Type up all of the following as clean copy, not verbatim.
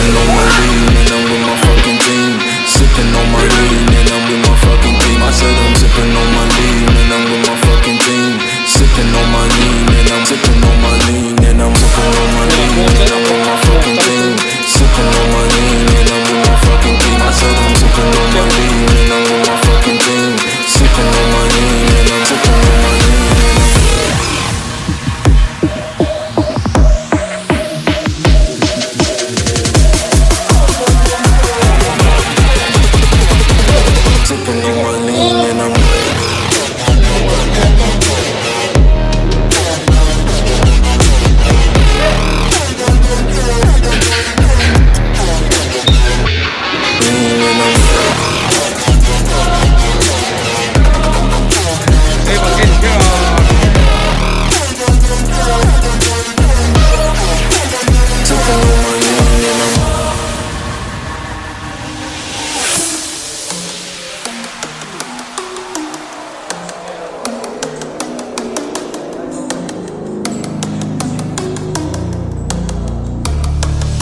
sipping on my lean and I'm with my fucking team. Sipping on my lean and I'm with my fucking team. I said I'm sipping on my lean and I'm with my fucking team. Sipping on my lean and I'm sipping on my lean and I'm sipping on my lean and I'm with my fucking team. Sipping on my lean and I'm with my fucking team. I said I'm sipping on my lean and I'm with my fucking team. Sipping on my lean and I'm sipping on my lean and I'm sipping on my lean and I'm sipping on my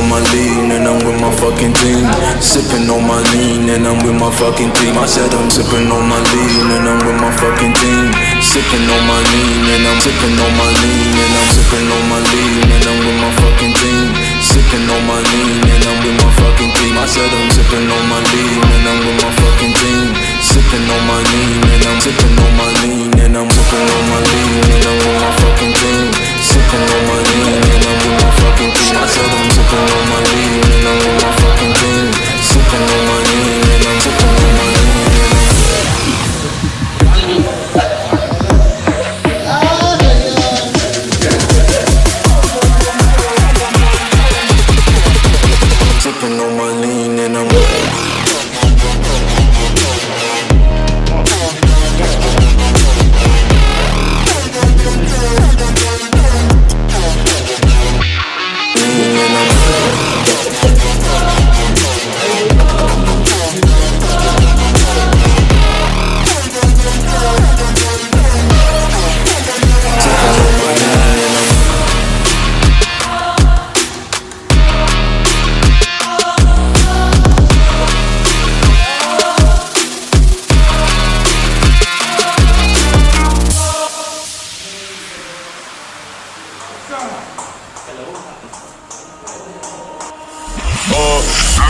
lean and I'm with my fucking team. Sipping on my lean and I'm with my fucking team. I said I'm sipping on my lean and I'm with my fucking team. Sipping on my lean and I'm sipping on my lean and I'm sipping on my lean and I'm with my fucking team. Sipping on my lean and I'm with my fucking team. I said I'm sipping on my lean and I'm with my fucking team. Sipping on my lean and I'm sipping on my lean and I'm sipping on my lean and I'm with my fucking team. Sipping on my lean and I'm with my fucking team. I said I'm sipping on my lean and I'm with my fucking team. Sipping on my lean and I'm sipping on my lean and I'm sipping on my lean and I'm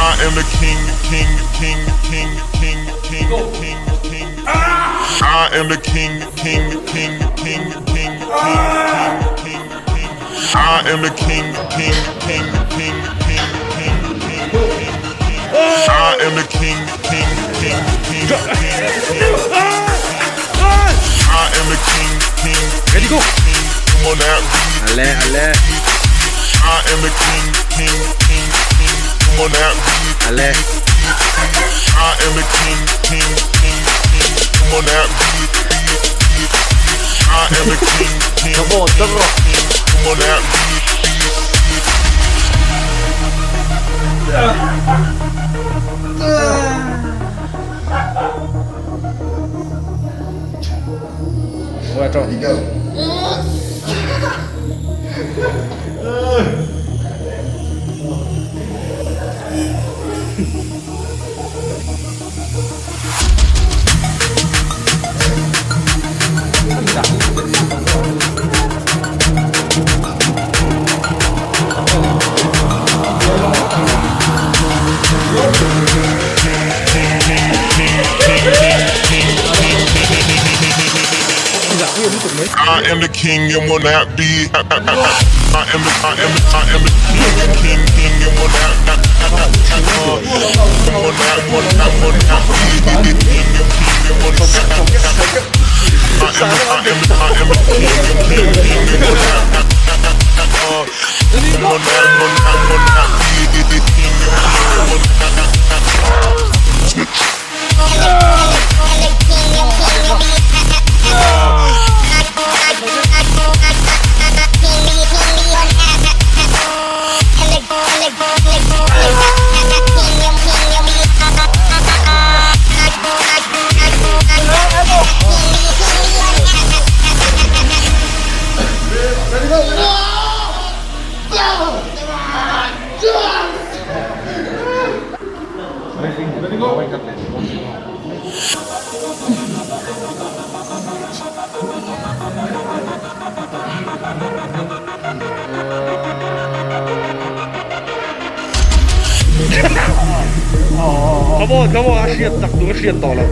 I am the king, king, king, king, king, king, king, king. I am the king, king, king, king, king, king, king, king. I am the king, king, king, king, king, king, king, king. I am the king, king, king, king, king, king. I am the king, king, king, king. Come on now, Allez. I am the king, king, king, king. Come on now, Allez. I am the king, king, king, king. Come on now, I am the king, king, king, king. Come on now, There you go. I am the king and will not be. I am the king and will not be. Come on, I shit, tak du shit taler.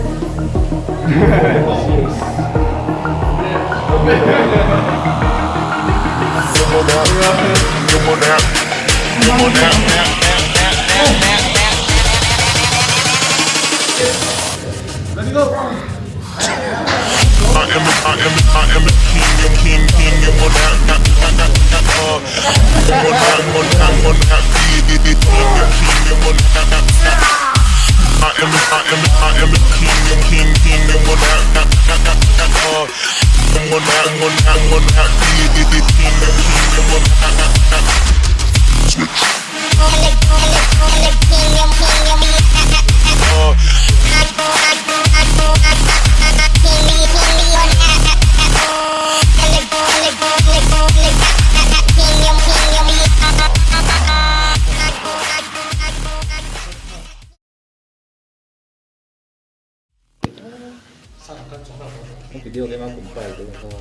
I am the king, and one that, Video game aku buka itu tahu